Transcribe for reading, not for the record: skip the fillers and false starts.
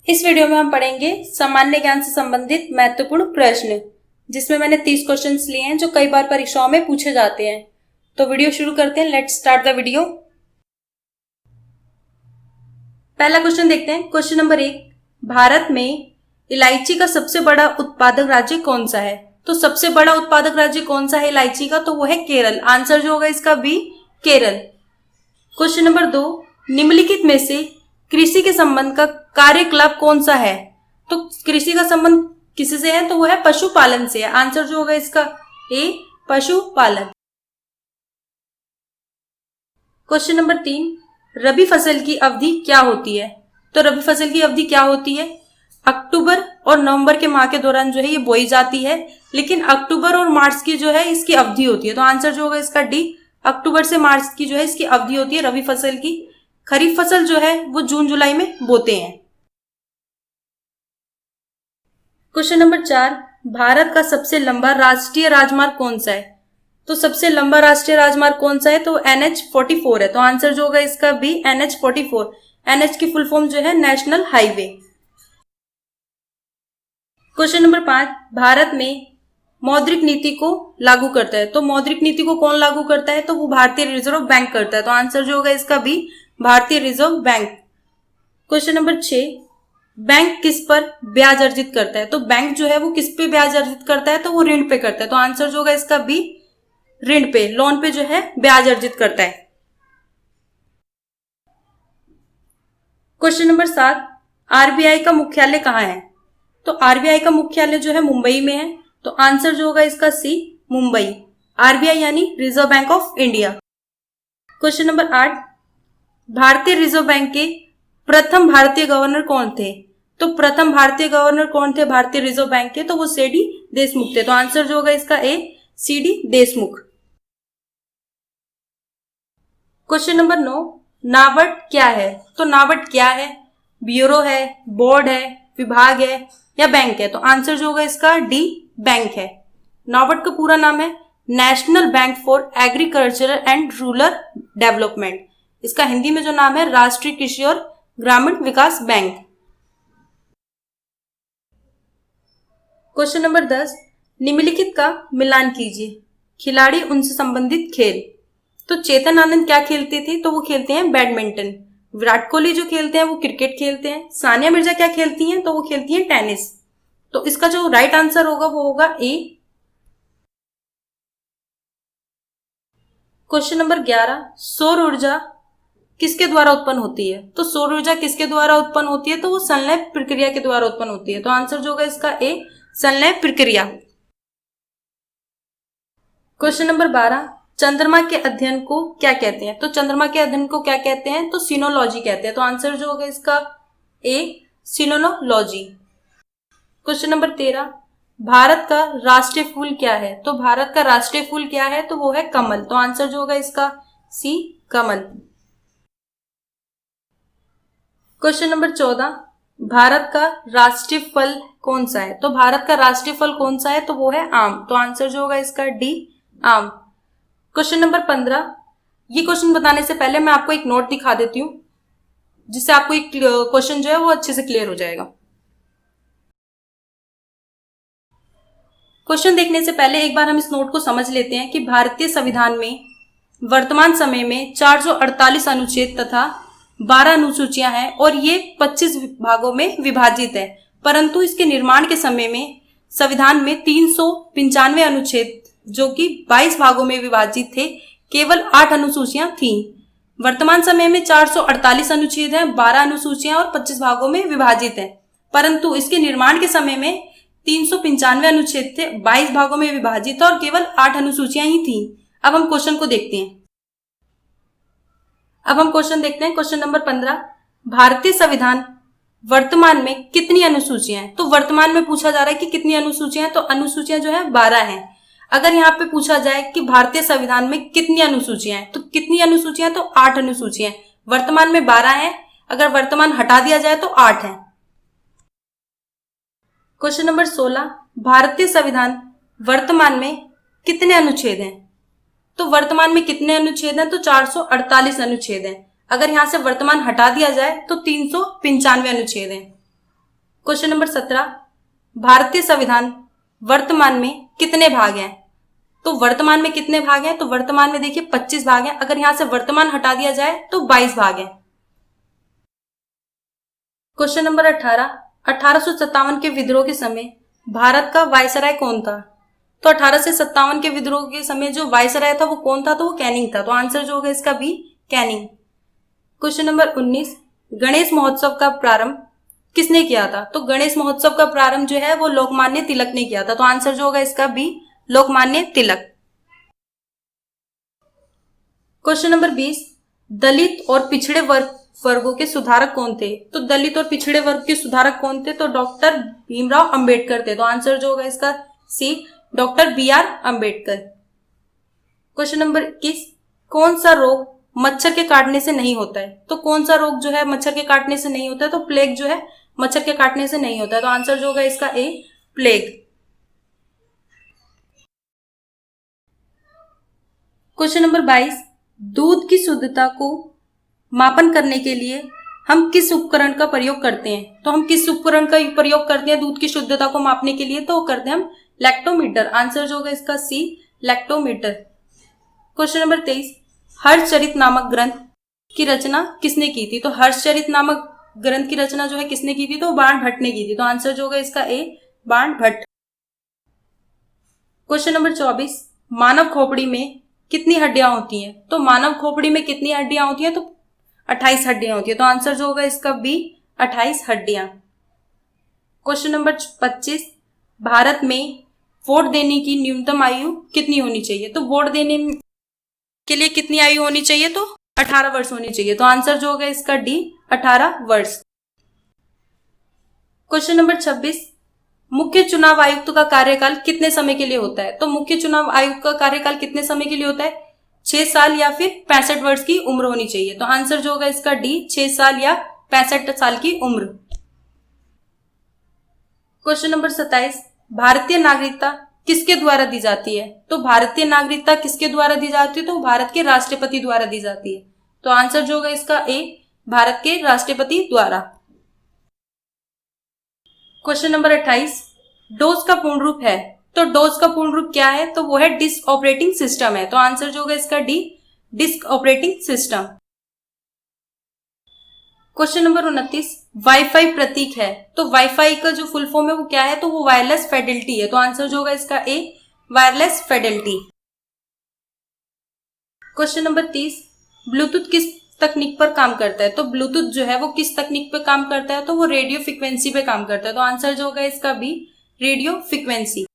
इस वीडियो में हम पढ़ेंगे सामान्य ज्ञान से संबंधित महत्वपूर्ण प्रश्न, जिसमें मैंने 30 क्वेश्चंस लिए हैं जो कई बार परीक्षाओं में पूछे जाते हैं। तो वीडियो शुरू करते हैं। Let's start the video. पहला क्वेश्चन देखते हैं। क्वेश्चन नंबर 1, भारत में इलायची का सबसे बड़ा उत्पादक राज्य कौन सा है? तो सबसे बड़ा उत्पादक राज्य कौन सा है इलायची का? तो वो है केरल। आंसर जो होगा इसका बी, केरल। क्वेश्चन नंबर 2, निम्नलिखित में से कृषि के संबंध का कार्यकलाप कौन सा है? तो कृषि का संबंध किसी से है? तो वो है पशुपालन से है। आंसर जो होगा इसका ए, पशुपालन। क्वेश्चन नंबर 3, रबी फसल की अवधि क्या होती है? तो रबी फसल की अवधि क्या होती है? अक्टूबर और नवंबर के माह के दौरान जो है ये बोई जाती है, लेकिन अक्टूबर और मार्च की जो है इसकी अवधि होती है। तो आंसर जो होगा इसका डी, अक्टूबर से मार्च की जो है इसकी अवधि होती है रबी फसल की। खरीफ फसल जो है वो जून जुलाई में बोते हैं। क्वेश्चन नंबर 4, भारत का सबसे लंबा राष्ट्रीय राजमार्ग कौन सा है? तो सबसे लंबा राष्ट्रीय राजमार्ग कौन सा है? तो NH-44 है। तो आंसर जो होगा इसका बी, NH-44। NH की फुल फॉर्म जो है national highway. Question number 5, Bharat में मौद्रिक नीति को लागू करता है। तो मौद्रिक नीति को कौन लागू करता है? तो वो भारतीय रिजर्व बैंक करता है। तो आंसर जो होगा इसका बी, भारतीय reserve bank. Question number 6, bank किस पर ब्याज अर्जित करता है? तो बैंक जो है वो किस पे ब्याज अर्जित करता है? तो वो ऋण पे करता है। तो आंसर जो होगा इसका बी, ऋण पे, लोन पे जो है ब्याज अर्जित करता है। क्वेश्चन नंबर 7, आरबीआई का मुख्यालय कहाँ है? तो आरबीआई का मुख्यालय जो है मुंबई में है। तो आंसर जो होगा इसका सी, मुंबई। आरबीआई यानी reserve bank of India. Question number 8, भारतीय रिजर्व बैंक के प्रथम भारतीय गवर्नर कौन थे? तो प्रथम भारतीय गवर्नर कौन थे भारतीय रिजर्व बैंक के? तो वो सीडी देशमुख थे। तो आंसर जो होगा इसका A, C D Deshmukh. Question number 9, NABARD क्या है? तो नाबार्ड क्या है? ब्यूरो है, बोर्ड है, विभाग है या बैंक है? तो आंसर जो होगा इसका डी, बैंक है। नाबार्ड का पूरा नाम है national bank for agricultural and rural development. इसका हिंदी में जो नाम है राष्ट्रीय कृषि और ग्रामीण विकास बैंक। क्वेश्चन नंबर 10, निम्नलिखित का मिलान कीजिए। खिलाड़ी, उनसे संबंधित खेल। तो चेतन आनंद क्या खेलते थे? तो वो खेलते हैं बैडमिंटन। विराट कोहली जो खेलते हैं वो क्रिकेट खेलते हैं। सानिया मिर्जा क्या खेलती हैं? तो वो खेलती हैं टेनिस। तो इसका जो राइट आंसर होगा वो होगा ए। क्वेश्चन नंबर 11, सौर ऊर्जा किसके द्वारा उत्पन्न होती है? तो सौर ऊर्जा किसके द्वारा उत्पन्न होती है? तो वो संलयन प्रक्रिया के द्वारा उत्पन्न होती है। तो आंसर जो होगा इसका ए, संलयन प्रक्रिया। क्वेश्चन नंबर 12, चंद्रमा के अध्ययन को क्या कहते हैं? तो चंद्रमा के अध्ययन को क्या कहते हैं? तो सीनोलॉजी कहते हैं। तो आंसर जो होगा इसका ए, सीनोलॉजी। क्वेश्चन नंबर 13, भारत का राष्ट्रीय फूल क्या है? तो भारत का राष्ट्रीय फूल क्या है? तो वो है कमल। तो आंसर जो होगा इसका सी, कमल। क्वेश्चन नंबर 14, भारत का राष्ट्रीय फल कौन सा है? तो भारत का राष्ट्रीय फल कौन सा है? तो वो है आम। तो आंसर जो होगा इसका डी, आम। क्वेश्चन नंबर 15, ये क्वेश्चन बताने से पहले मैं आपको एक नोट दिखा देती हूँ, जिससे आपको एक क्वेश्चन जो है वो अच्छे से क्लियर हो जाएगा। क्वेश्चन देखने से पहले एक बार हम इस नोट को समझ लेते हैं कि भारतीय संविधान में वर्तमान समय में 448 अनुच्छेद तथा 12 अनुसूचियां हैं और ये 25 भागों में विभाजित है। परंतु इसके निर्माण के समय में संविधान में 395 अनुच्छेद जो कि 22 भागों में विभाजित थे, केवल 8 अनुसूचियां थीं। वर्तमान समय में 448 अनुच्छेद हैं, 12 अनुसूचियां और 25 भागों में विभाजित है। परंतु इसके निर्माण के समय में 395 अनुच्छेद थे, 22 भागों में विभाजित और केवल 8 अनुसूचियां ही थीं। अब हम क्वेश्चन को देखते हैं। क्वेश्चन नंबर 15, भारतीय संविधान वर्तमान में कितनी अनुसूचियां हैं? तो वर्तमान में पूछा जा रहा है कि कितनी अनुसूचियां हैं? तो अनुसूचियां जो है 12 हैं। अगर यहाँ पे पूछा जाए कि भारतीय संविधान में कितनी अनुसूचियां हैं, तो कितनी अनुसूचियां हैं? तो 8 अनुसूचियां हैं। वर्तमान में 12 हैं, अगर वर्तमान हटा दिया जाए तो 8 है। क्वेश्चन नंबर 16, भारतीय संविधान वर्तमान में कितने अनुच्छेद हैं? तो वर्तमान में कितने अनुच्छेद हैं? तो 448 अनुच्छेद हैं। अगर यहां से वर्तमान हटा दिया जाए तो 395 अनुच्छेद हैं। क्वेश्चन नंबर 17, भारतीय संविधान वर्तमान में कितने भाग हैं? तो वर्तमान में कितने भाग हैं? तो वर्तमान में देखिए 25 भाग हैं। अगर यहां से वर्तमान हटा दिया जाए तो 22 भाग हैं। क्वेश्चन नंबर 18, 1857 के विद्रोह के समय भारत का वायसराय कौन था? तो 1857 के विद्रोह के समय जो वायसराय था वो कौन था? तो वो कैनिंग था। तो आंसर जो होगा इसका B, canning. Question number 19, Ganesh महोत्सव का प्रारंभ किसने किया था? तो गणेश महोत्सव का प्रारंभ जो है वो लोकमान्य तिलक ने किया था। तो आंसर जो होगा इसका B, Lokmanya Tilak. Question number 20, दलित और पिछड़े वर्गों के सुधारक कौन थे? तो दलित और पिछड़े वर्ग के सुधारक कौन थे? तो डॉक्टर भीमराव अंबेडकर थे। तो आंसर जो होगा इसका C, doctor B R. Ambedkar. Question number 21, कौन सा रोग मच्छर के काटने से नहीं होता है? तो कौन सा रोग जो है मच्छर के काटने से नहीं होता है? तो प्लेग जो है मच्छर के काटने से नहीं होता है। तो आंसर जो होगा इसका ए, प्लेग। क्वेश्चन नंबर 22, दूध की शुद्धता को मापन करने के लिए हम किस उपकरण का प्रयोग करते हैं? तो हम किस उपकरण का प्रयोग करते हैं दूध की शुद्धता को मापने के लिए? तो करते हैं हम लैक्टोमीटर। आंसर जो होगा इसका सी, लैक्टोमीटर। क्वेश्चन नंबर 23, हर्षचरित नामक ग्रंथ की रचना किसने की थी? तो हर्षचरित नामक ग्रंथ की रचना जो है किसने की थी? तो बाण भट्ट ने की थी। तो आंसर जो होगा इसका ए, बाण भट्ट। क्वेश्चन नंबर 24, मानव खोपड़ी में कितनी हड्डियां होती हैं? तो मानव खोपड़ी में कितनी हड्डियां होती हैं? तो 28 हड्डियां होती है। तो आंसर जो होगा इसका बी, 28 हड्डियां। क्वेश्चन नंबर 25, भारत में वोट देने की न्यूनतम आयु कितनी होनी चाहिए? तो वोट देने के लिए कितनी आयु होनी चाहिए? तो 18 वर्ष होनी चाहिए। तो आंसर जो होगा इसका डी, 18 वर्ष। क्वेश्चन नंबर 26, मुख्य चुनाव आयुक्त का कार्यकाल कितने समय के लिए होता है? तो मुख्य चुनाव आयुक्त का कार्यकाल कितने समय के लिए होता है? 6 साल या फिर 65 वर्ष की उम्र होनी चाहिए। तो आंसर जो होगा इसका डी, 6 साल या 65 साल की उम्र। क्वेश्चन नंबर 27, भारतीय नागरिकता किसके द्वारा दी जाती है? तो भारतीय नागरिकता किसके द्वारा दी जाती है? तो भारत के राष्ट्रपति द्वारा दी जाती है। तो आंसर जो होगा इसका ए, भारत के राष्ट्रपति द्वारा। क्वेश्चन नंबर 28, डोज का पूर्ण रूप है? तो डोज का पूर्ण रूप क्या है? तो वो है डिस्क ऑपरेटिंग सिस्टम है। तो आंसर जो होगा इसका D, disk operating system. Question number 29, wifi प्रतीक है? तो वाईफाई का जो फुल फॉर्म है वो क्या है? तो वो वायरलेस फिडेलिटी है। तो आंसर जो होगा इसका A, wireless fidelity. Question number 30, Bluetooth किस तकनीक पर काम करता है? तो ब्लूटूथ जो है वो किस तकनीक पे काम करता है? तो वो रेडियो फ्रिक्वेंसी पे काम करता है। तो आंसर जो होगा इसका बी, रेडियो फ्रिक्वेंसी।